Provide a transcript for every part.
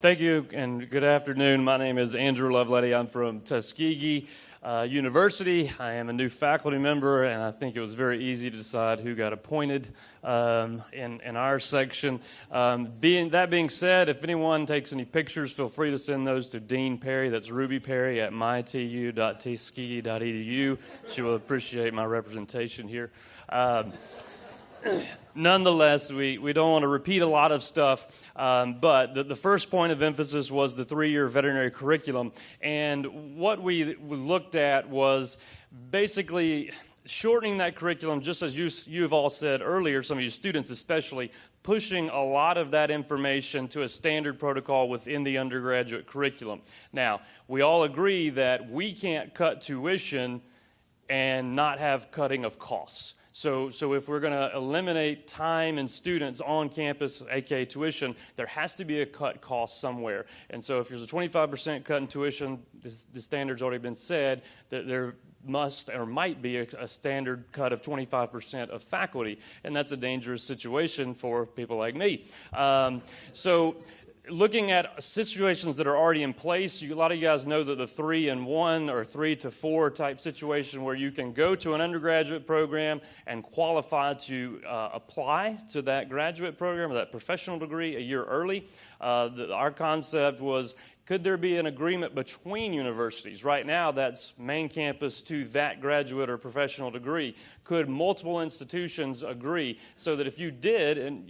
Thank you, and good afternoon. My name is Andrew Lovelady. I'm from Tuskegee University. I am a new faculty member, and I think it was very easy to decide who got appointed in our section. That being said, if anyone takes any pictures, feel free to send those to Dean Perry. That's Ruby Perry at mytu.tuskegee.edu. She will appreciate my representation here. Nonetheless, we don't want to repeat a lot of stuff, but the first point of emphasis was the 3-year veterinary curriculum. And what we looked at was basically shortening that curriculum, just as you've all said earlier, some of you students especially, pushing a lot of that information to a standard protocol within the undergraduate curriculum. Now, we all agree that we can't cut tuition and not have cutting of costs. So if we're going to eliminate time and students on campus, aka tuition, there has to be a cut cost somewhere. And so if there's a 25% cut in tuition, the standard's already been said, that there must or might be a standard cut of 25% of faculty. And that's a dangerous situation for people like me. Looking at situations that are already in place, a lot of you guys know that the 3-in-1 or 3-to-4 type situation where you can go to an undergraduate program and qualify to apply to that graduate program or that professional degree a year early. Our concept was, could there be an agreement between universities? Right now, that's main campus to that graduate or professional degree. Could multiple institutions agree so that if you did and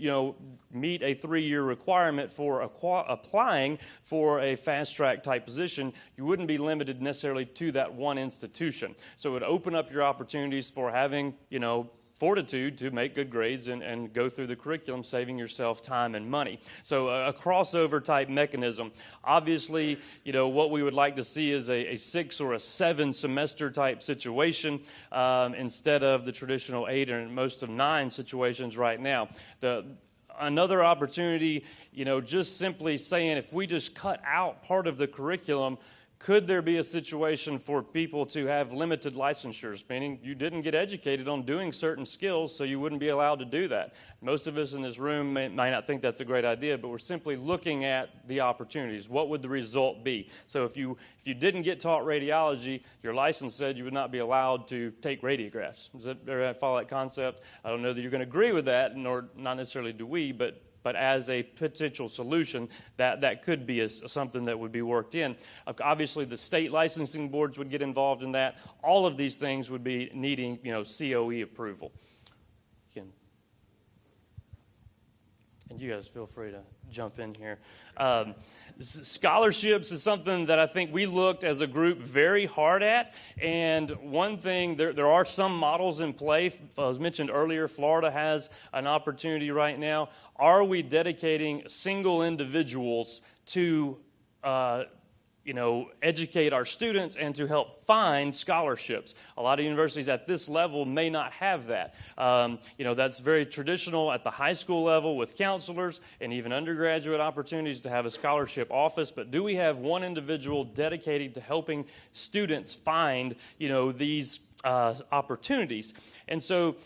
meet a 3-year requirement for applying for a fast-track type position, you wouldn't be limited necessarily to that one institution. So it would open up your opportunities for having, fortitude to make good grades and go through the curriculum, saving yourself time and money. So a crossover type mechanism. Obviously, what we would like to see is a 6 or a 7 semester type situation instead of the traditional 8 and most of 9 situations right now. Another opportunity, just simply saying if we just cut out part of the curriculum, could there be a situation for people to have limited licensures, meaning you didn't get educated on doing certain skills, so you wouldn't be allowed to do that? Most of us in this room may not think that's a great idea, but we're simply looking at the opportunities. What would the result be? So if you didn't get taught radiology, your license said you would not be allowed to take radiographs. Does that follow that concept? I don't know that you're going to agree with that, nor not necessarily do we, but as a potential solution, that could be something that would be worked in. Obviously, the state licensing boards would get involved in that. All of these things would be needing, COE approval. And you guys feel free to jump in here. Scholarships is something that I think we looked as a group very hard at. And one thing, there are some models in play. As mentioned earlier, Florida has an opportunity right now. Are we dedicating single individuals to educate our students and to help find scholarships? A lot of universities at this level may not have that. That's very traditional at the high school level with counselors and even undergraduate opportunities to have a scholarship office. But do we have one individual dedicated to helping students find, these opportunities? And so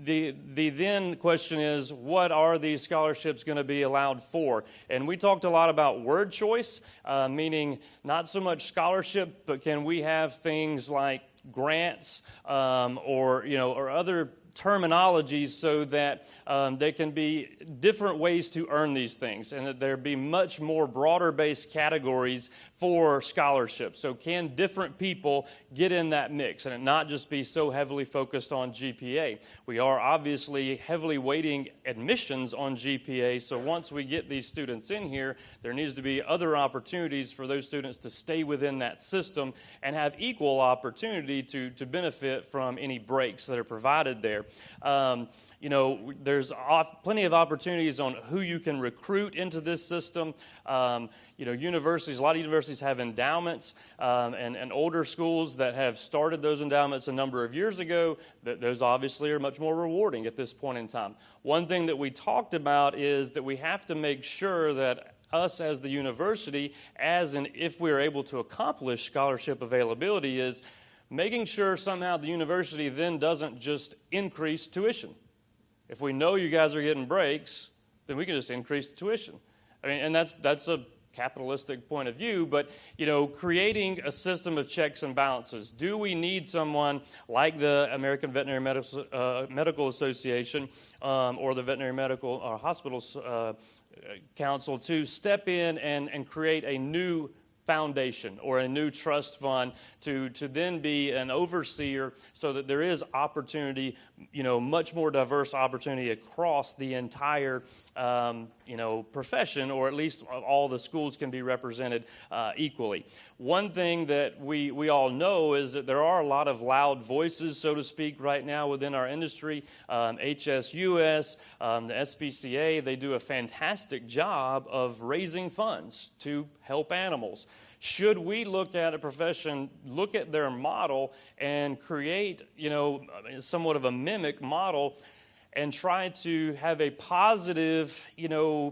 the then question is, what are these scholarships going to be allowed for? And we talked a lot about word choice, meaning not so much scholarship, but can we have things like grants or other terminologies so that there can be different ways to earn these things and that there be much more broader-based categories for scholarships. So can different people get in that mix and it not just be so heavily focused on GPA? We are obviously heavily weighting admissions on GPA, so once we get these students in here, there needs to be other opportunities for those students to stay within that system and have equal opportunity to benefit from any breaks that are provided there. There's plenty of opportunities on who you can recruit into this system. Universities, a lot of universities have endowments, and older schools that have started those endowments a number of years ago, those obviously are much more rewarding at this point in time. One thing that we talked about is that we have to make sure that us as the university, if we're able to accomplish scholarship availability, is making sure somehow the university then doesn't just increase tuition. If we know you guys are getting breaks, then we can just increase the tuition. And that's a capitalistic point of view, but, creating a system of checks and balances. Do we need someone like the American Veterinary Medical Association or the Veterinary Medical Hospitals Council to step in and create a new foundation or a new trust fund to then be an overseer so that there is opportunity, much more diverse opportunity across the entire, profession, or at least all the schools can be represented equally. One thing that we all know is that there are a lot of loud voices, so to speak, right now within our industry. HSUS, the SPCA, they do a fantastic job of raising funds to help animals. Should we look at a profession, look at their model, and create, somewhat of a mimic model and try to have a positive,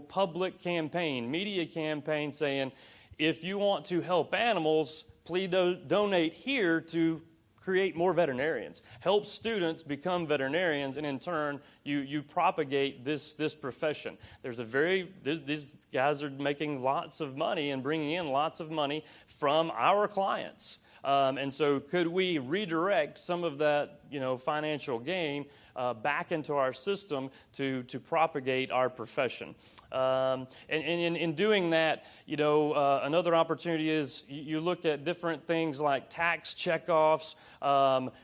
public campaign, media campaign saying, if you want to help animals, please donate here to create more veterinarians. Help students become veterinarians, and in turn, you propagate this profession. These guys are making lots of money and bringing in lots of money from our clients. And so could we redirect some of that, financial gain back into our system to propagate our profession? And in doing that, another opportunity is you look at different things like tax checkoffs.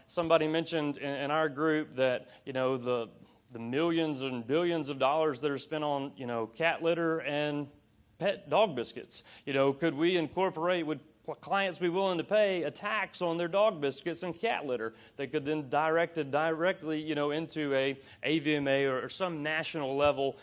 Somebody mentioned in our group that, the millions and billions of dollars that are spent on, cat litter and pet dog biscuits. Could we incorporate, would clients be willing to pay a tax on their dog biscuits and cat litter? They could then direct it directly, into a AVMA or some national level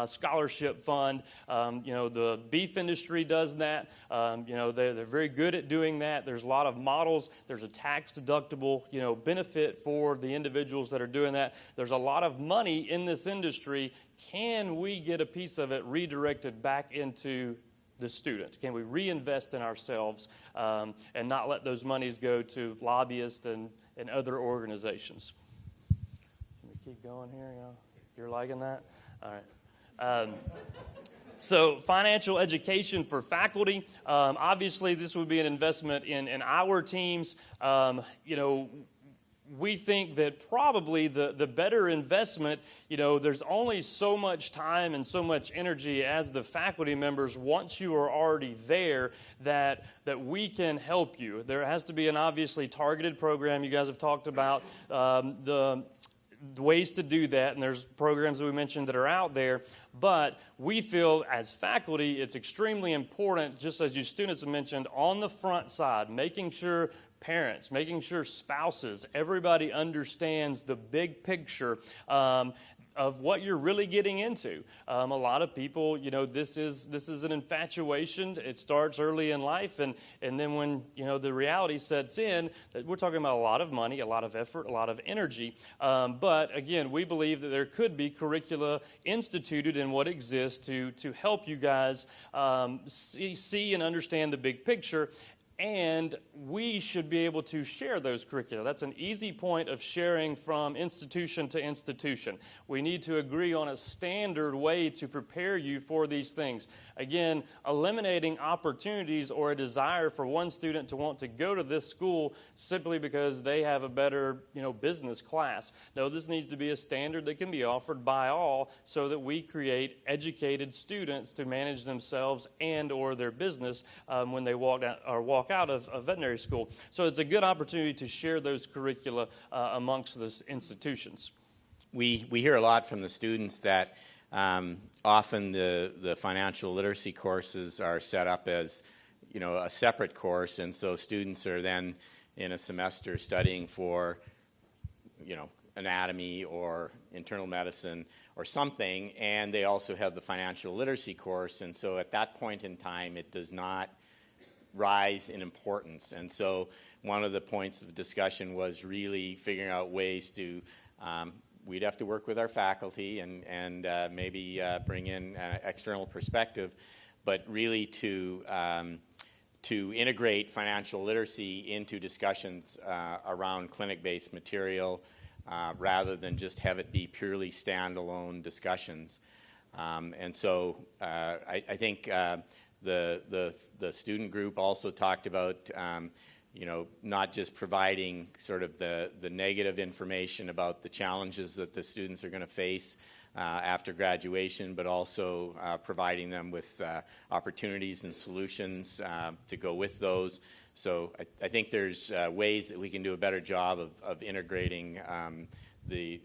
scholarship fund. The beef industry does that. They're very good at doing that. There's a lot of models. There's a tax deductible, benefit for the individuals that are doing that. There's a lot of money in this industry. Can we get a piece of it redirected back into the student? Can we reinvest in ourselves and not let those monies go to lobbyists and other organizations? Can we keep going here? You're liking that? All right. So financial education for faculty. Obviously, this would be an investment in our teams. We think that probably the better investment, there's only so much time and so much energy as the faculty members, once you are already there, that we can help you. There has to be an obviously targeted program. You guys have talked about the ways to do that, and there's programs that we mentioned that are out there. But we feel as faculty, it's extremely important, just as you students have mentioned, on the front side, making sure parents, making sure spouses, everybody understands the big picture of what you're really getting into. A lot of people, this is an infatuation. It starts early in life, and then when, the reality sets in, that we're talking about a lot of money, a lot of effort, a lot of energy. But again, we believe that there could be curricula instituted in what exists to help you guys see and understand the big picture. And we should be able to share those curricula. That's an easy point of sharing from institution to institution. We need to agree on a standard way to prepare you for these things. Again, eliminating opportunities or a desire for one student to want to go to this school simply because they have a better, business class. No, this needs to be a standard that can be offered by all so that we create educated students to manage themselves and or their business when they walk out of veterinary school. So it's a good opportunity to share those curricula amongst those institutions. We hear a lot from the students that often the financial literacy courses are set up as a separate course, and so students are then in a semester studying for anatomy or internal medicine or something, and they also have the financial literacy course, and so at that point in time it does not rise in importance. And so one of the points of discussion was really figuring out ways to, we'd have to work with our faculty and maybe bring in an external perspective, but really to integrate financial literacy into discussions around clinic-based material rather than just have it be purely standalone discussions. And so I think The student group also talked about not just providing sort of the negative information about the challenges that the students are going to face after graduation, but also providing them with opportunities and solutions to go with those. So I think there's ways that we can do a better job of integrating the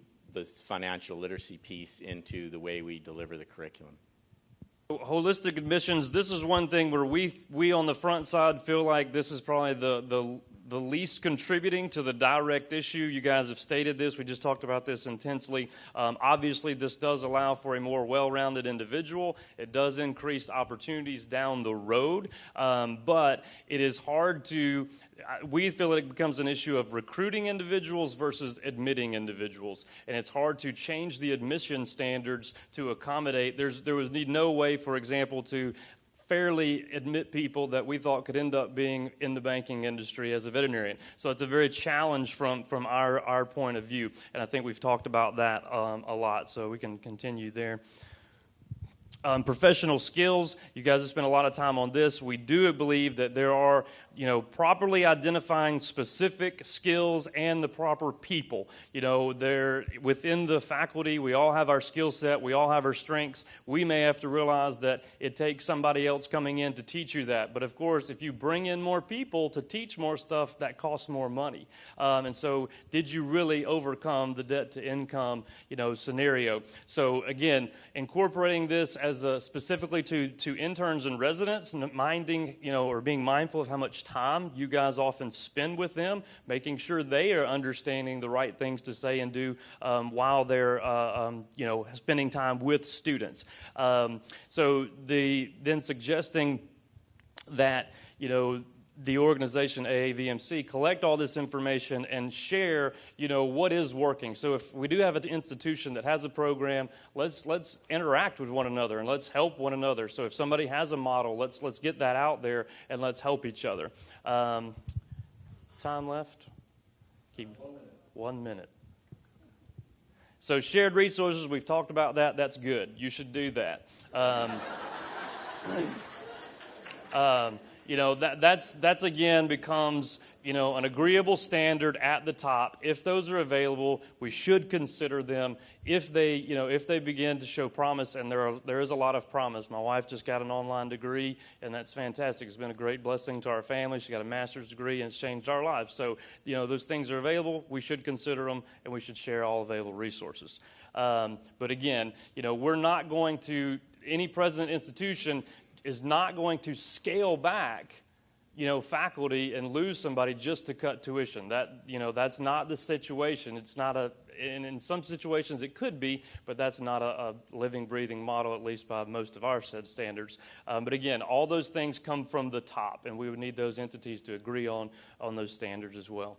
financial literacy piece into the way we deliver the curriculum. Holistic admissions, this is one thing where we on the front side feel like this is probably the least contributing to the direct issue. You guys have stated this. We just talked about this intensely. Obviously, this does allow for a more well-rounded individual. It does increase opportunities down the road, but it is hard to, we feel it becomes an issue of recruiting individuals versus admitting individuals. And it's hard to change the admission standards to accommodate. There was no way, for example, to fairly admit people that we thought could end up being in the banking industry as a veterinarian. So it's a very challenge from our point of view, and I think we've talked about that a lot, so we can continue there. Professional skills, you guys have spent a lot of time on this. We do believe that there are, properly identifying specific skills and the proper people. They're within the faculty, we all have our skill set, we all have our strengths. We may have to realize that it takes somebody else coming in to teach you that. But of course, if you bring in more people to teach more stuff, that costs more money. And so did you really overcome the debt to income, scenario? So again, incorporating this as specifically to interns and residents, minding, or being mindful of how much time you guys often spend with them, making sure they are understanding the right things to say and do while they're, spending time with students. So then suggesting that, the organization AAVMC collect all this information and share, what is working. So if we do have an institution that has a program, let's interact with one another and let's help one another. So if somebody has a model, let's get that out there and let's help each other. Time left? Keep 1 minute. So shared resources, we've talked about that. That's good. You should do that. That's again becomes, an agreeable standard at the top. If those are available, we should consider them. If they begin to show promise, and there is a lot of promise. My wife just got an online degree, and that's fantastic. It's been a great blessing to our family. She got a master's degree, and it's changed our lives. So, those things are available. We should consider them, and we should share all available resources. But again, we're not going to, any present institution is not going to scale back, faculty and lose somebody just to cut tuition. That's not the situation. It's not and in some situations it could be, but that's not a living, breathing model, at least by most of our said standards. But again, all those things come from the top, and we would need those entities to agree on those standards as well.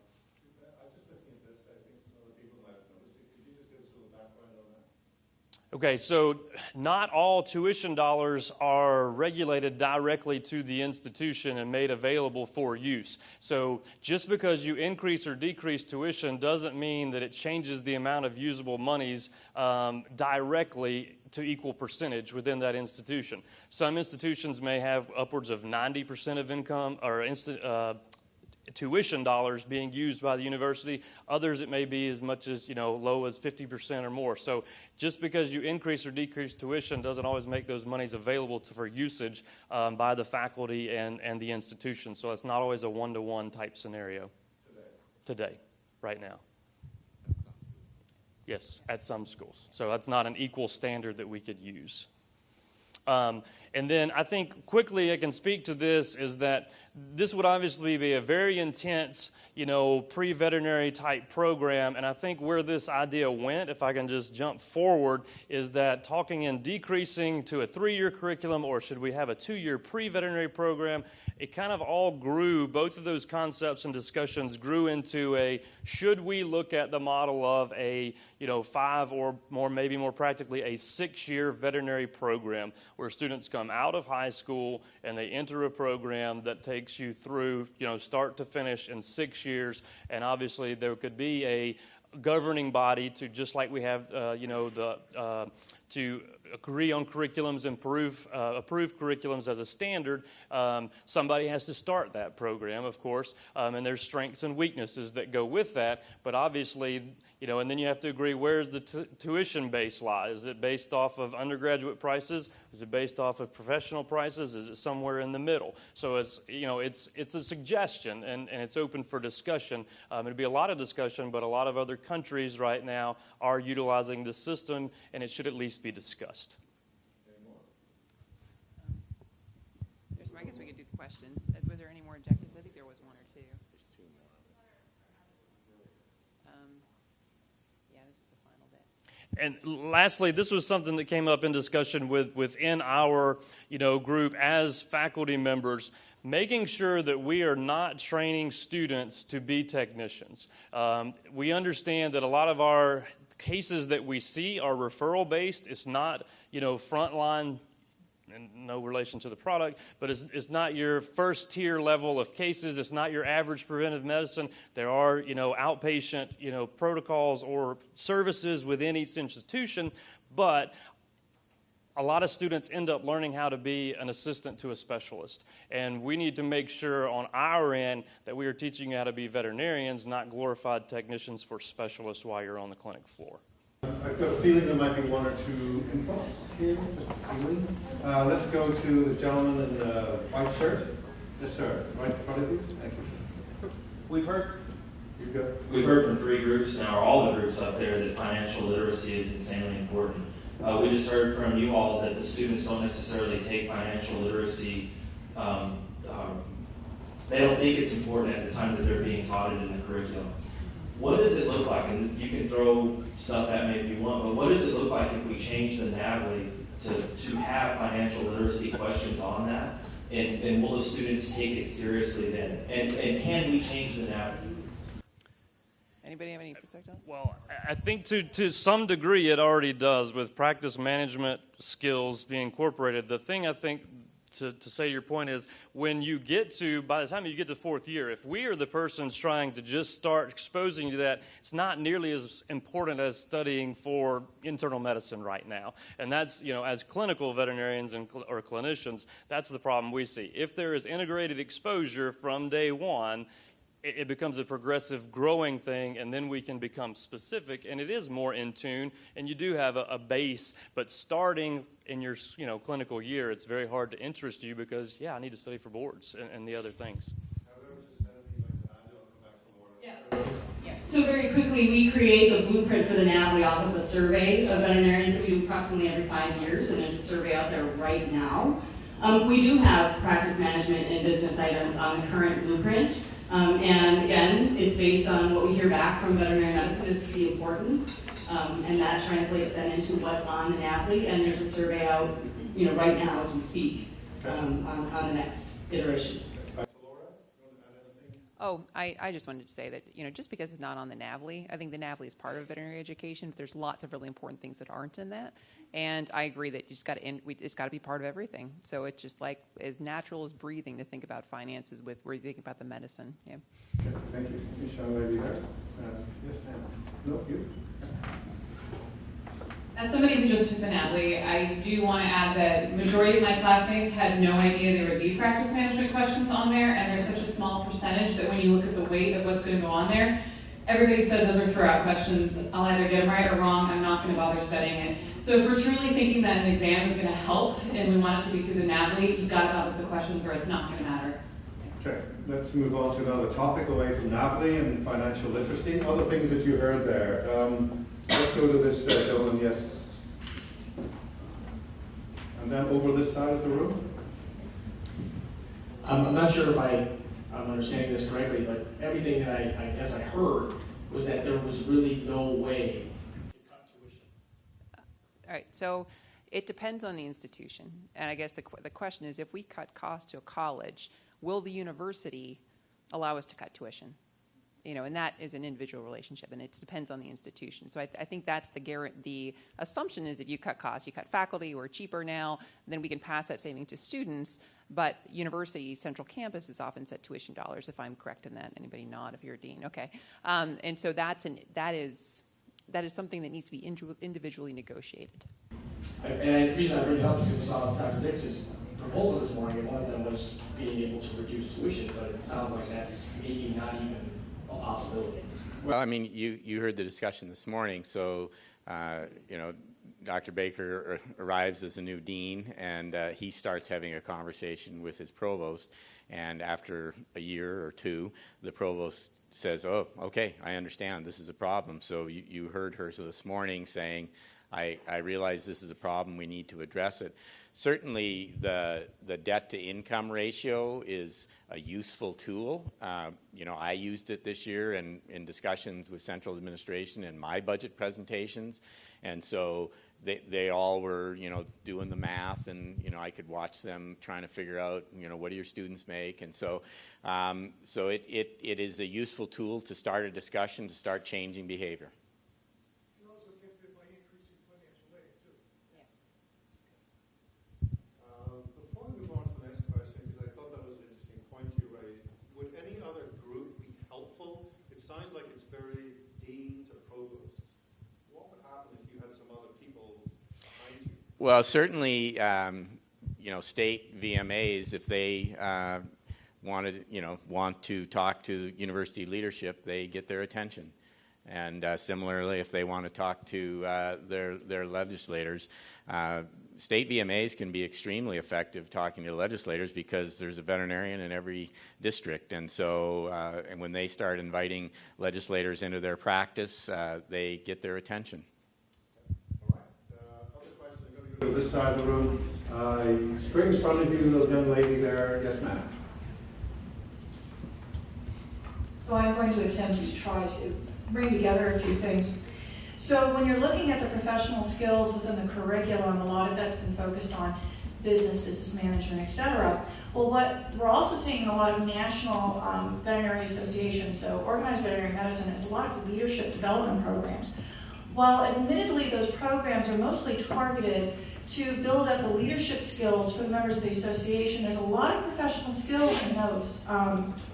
Okay, so not all tuition dollars are regulated directly to the institution and made available for use. So just because you increase or decrease tuition doesn't mean that it changes the amount of usable monies directly to equal percentage within that institution. Some institutions may have upwards of 90% of income or tuition dollars being used by the university. Others, it may be as much as, low as 50% or more. So just because you increase or decrease tuition doesn't always make those monies available for usage by the faculty and the institution. So it's not always a one-to-one type scenario. Today, right now. Yes, at some schools. So that's not an equal standard that we could use. And then I think quickly I can speak to this is that this would obviously be a very intense, pre-veterinary type program. And I think where this idea went, if I can just jump forward, is that talking in decreasing to a 3-year curriculum, or should we have a 2-year pre-veterinary program, it kind of all grew, both of those concepts and discussions grew into a, should we look at the model of a, 5 or more, maybe more practically, a 6-year veterinary program where students come out of high school and they enter a program that takes you through, start to finish in 6 years. And obviously there could be a governing body to, just like we have, the to agree on curriculums and approve curriculums as a standard, somebody has to start that program, of course, and there's strengths and weaknesses that go with that. But obviously, and then you have to agree, where's the tuition base lie? Is it based off of undergraduate prices? Is it based off of professional prices? Is it somewhere in the middle? So it's a suggestion, and it's open for discussion. It'll be a lot of discussion, but a lot of other countries right now are utilizing this system, and it should at least be discussed. I guess we could do the questions. Was there any more objectives? I think there was one or two. There's two more. Yeah, this is the final bit. And lastly, this was something that came up in discussion within our group as faculty members, making sure that we are not training students to be technicians. We understand that a lot of our cases that we see are referral based. It's not frontline, and no relation to the product, but it's not your first tier level of cases. It's not your average preventive medicine. There are, outpatient, protocols or services within each institution, but a lot of students end up learning how to be an assistant to a specialist. And we need to make sure on our end that we are teaching you how to be veterinarians, not glorified technicians for specialists while you're on the clinic floor. I've got a feeling there might be one or two inputs here, just a feeling. Let's go to the gentleman in the white shirt. Yes, sir. Right in front of you. Thank you. We've heard You're from three groups now, or all the groups up there, that financial literacy is insanely important. We just heard from you all that the students don't necessarily take financial literacy. They don't think it's important at the time that they're being taught it in the curriculum. What does it look like? And you can throw stuff at me if you want, but what does it look like if we change the NAVLE to have financial literacy questions on that? And will the students take it seriously then? And can we change the NAVLE? Anybody have any perspective? Well, I think to some degree it already does with practice management skills being incorporated. The thing I think to say your point is when you get to, by the time you get to fourth year, if we are the persons trying to just start exposing you to that, it's not nearly as important as studying for internal medicine right now. And that's, as clinical veterinarians or clinicians, that's the problem we see. If there is integrated exposure from day one, it becomes a progressive growing thing, and then we can become specific, and it is more in tune, and you do have a base. But starting in your clinical year, it's very hard to interest you because, I need to study for boards and the other things. Yeah. So very quickly, we create the blueprint for the NAVLE off of a survey of veterinarians that we do approximately every 5 years, and there's a survey out there right now. We do have practice management and business items on the current blueprint. And again, it's based on what we hear back from veterinary medicine as to the importance, and that translates then into what's on the NAVLE, and there's a survey out, right now as we speak, on the next iteration. Oh, I just wanted to say that, just because it's not on the NAVLE, I think the NAVLE is part of veterinary education, but there's lots of really important things that aren't in that. And I agree that it's got to be part of everything. So it's just like as natural as breathing to think about finances with where you think about the medicine. Yeah. Okay, thank you. Michelle, lady there. Yes, ma'am. No, you. As somebody who just took the NAVLE, I do want to add that majority of my classmates had no idea there would be practice management questions on there, and there's such a small percentage that when you look at the weight of what's going to go on there, everybody said those are throw-out questions. I'll either get them right or wrong. I'm not going to bother studying it. So if we're truly thinking that an exam is going to help and we want it to be through the NAVLE, you've got to up the questions or it's not going to matter. Okay, let's move on to another topic away from NAVLE and financial literacy. Other things that you heard there. Let's go to this gentleman, yes. And then over this side of the room. I'm not sure if I'm understanding this correctly, but everything that I guess I heard was that there was really no way to cut tuition. All right, so it depends on the institution. And I guess the question is, if we cut costs to a college, will the university allow us to cut tuition? And that is an individual relationship, and it depends on the institution. So I think that's the assumption is if you cut costs, you cut faculty, we're cheaper now, then we can pass that saving to students. But university central campus is often set tuition dollars, if I'm correct in that. Anybody nod if you're a dean? Okay. And so that is something that needs to be individually negotiated. And the reason I bring it up is because we saw Dr. Dix's proposal this morning, and one of them was being able to reduce tuition, but it sounds like that's maybe not even a possibility. Well, I mean, you heard the discussion this morning, so, you know, Dr. Baker arrives as a new dean, and he starts having a conversation with his provost, and after a year or two, the provost says, oh, okay, I understand, this is a problem. So you heard her this morning saying, I realize this is a problem, we need to address it. Certainly the debt-to-income ratio is a useful tool. You know, I used it this year in discussions with central administration in my budget presentations, and so they all were, you know, doing the math, and, you know, I could watch them trying to figure out, you know, what do your students make, and so it is a useful tool to start a discussion, to start changing behavior. Before we move on to the next question, because I thought that was an interesting point you raised, would any other group be helpful? It sounds like it's very deans or provosts. What would happen if you had some other people behind you? Well, certainly, you know, state VMAs, if they want to talk to university leadership, they get their attention. And similarly, if they want to talk to their legislators, state VMAs can be extremely effective talking to legislators because there's a veterinarian in every district. And so and when they start inviting legislators into their practice, they get their attention. All right. Other questions? I'm going to go to this side of the room. Straight in front of you, the young lady there. Yes, ma'am. So I'm going to attempt to try to bring together a few things. So when you're looking at the professional skills within the curriculum, a lot of that's been focused on business management, et cetera. Well, what we're also seeing in a lot of national veterinary associations, so Organized Veterinary Medicine has a lot of leadership development programs. While admittedly those programs are mostly targeted to build up the leadership skills for the members of the association, there's a lot of professional skills in those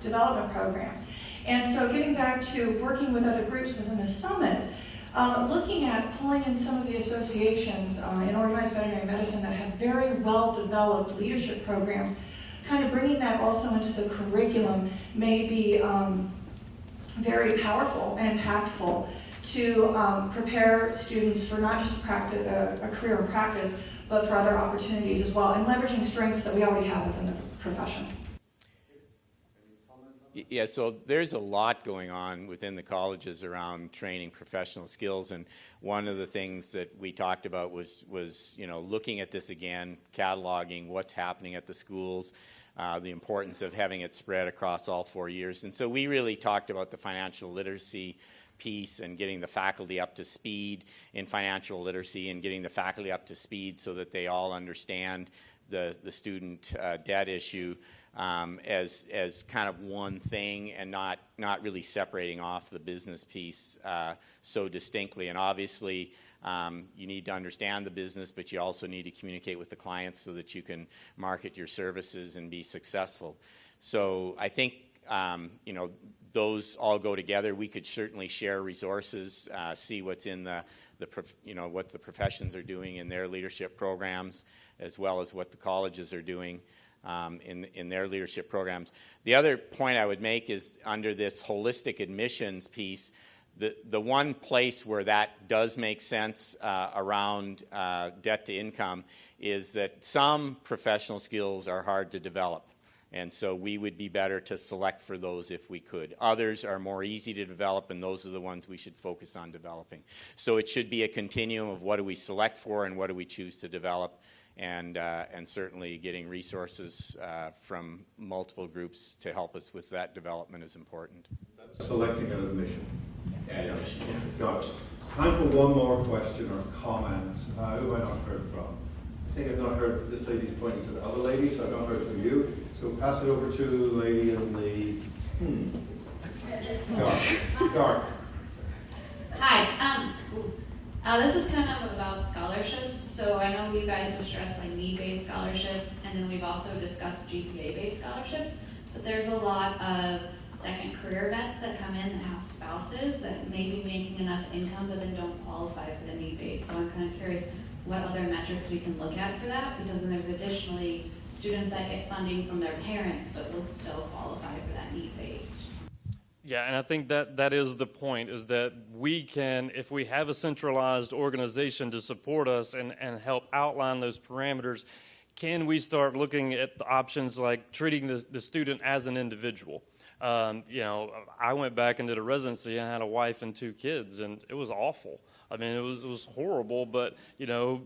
development programs. And so getting back to working with other groups within the summit, looking at pulling in some of the associations in Organized Veterinary Medicine that have very well-developed leadership programs, kind of bringing that also into the curriculum may be very powerful and impactful to prepare students for not just a career in practice, but for other opportunities as well, and leveraging strengths that we already have within the profession. Yeah, so there's a lot going on within the colleges around training professional skills, and one of the things that we talked about was you know, looking at this again, cataloging what's happening at the schools, the importance of having it spread across all 4 years. And so we really talked about the financial literacy piece and getting the faculty up to speed in financial literacy and getting the faculty up to speed so that they all understand the student debt issue as kind of one thing and not really separating off the business piece so distinctly. And obviously, you need to understand the business, but you also need to communicate with the clients so that you can market your services and be successful. So I think you know, those all go together. We could certainly share resources, see what's in you know, what the professions are doing in their leadership programs, as well as what the colleges are doing in their leadership programs. The other point I would make is under this holistic admissions piece, the one place where that does make sense around debt to income is that some professional skills are hard to develop. And so we would be better to select for those if we could. Others are more easy to develop, and those are the ones we should focus on developing. So it should be a continuum of what do we select for and what do we choose to develop, and certainly getting resources from multiple groups to help us with that development is important. That's selecting an admission. Yeah. Got it. Time for one more question or comment. Who have I not heard from? I think I've not heard, this lady's pointing to the other lady, so I've not heard from you. So pass it over to the lady in the dark. Hi. This is kind of about scholarships. So I know you guys have stressed like need-based scholarships, and then we've also discussed GPA-based scholarships. But there's a lot of second career vets that come in that have spouses that may be making enough income, but then don't qualify for the need-based. So I'm kind of curious, what other metrics we can look at for that, because then there's additionally students that get funding from their parents but would still qualify for that need-based. Yeah, and I think that is the point, is that we can, if we have a centralized organization to support us and help outline those parameters, can we start looking at the options like treating the student as an individual? You know, I went back and did a residency and had a wife and 2 kids, and it was awful. I mean, it was horrible, but, you know,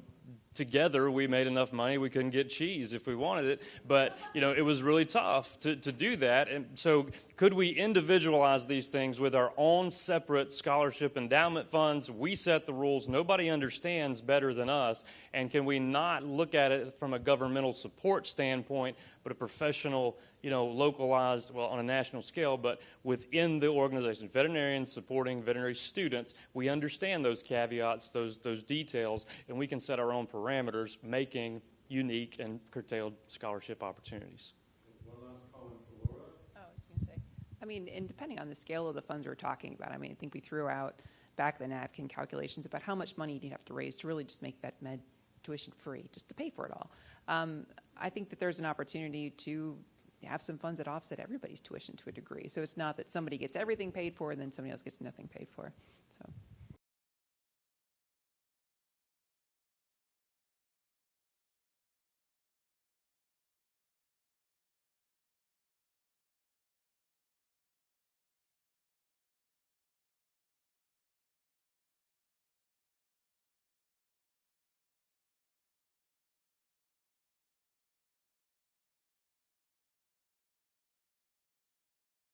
together we made enough money we couldn't get cheese if we wanted it, but you know, it was really tough to do that. And so could we individualize these things with our own separate scholarship endowment funds? We set the rules, nobody understands better than us, and can we not look at it from a governmental support standpoint, but a professional, you know, localized, well, on a national scale, but within the organization, veterinarians supporting veterinary students, we understand those caveats, those details, and we can set our own parameters, making unique and curtailed scholarship opportunities. One last comment from Laura. Oh, I was going to say, I mean, and depending on the scale of the funds we're talking about, I mean, I think we threw out back of the napkin calculations about how much money you'd have to raise to really just make vet med tuition free, just to pay for it all. I think that there's an opportunity to have some funds that offset everybody's tuition to a degree. So it's not that somebody gets everything paid for and then somebody else gets nothing paid for.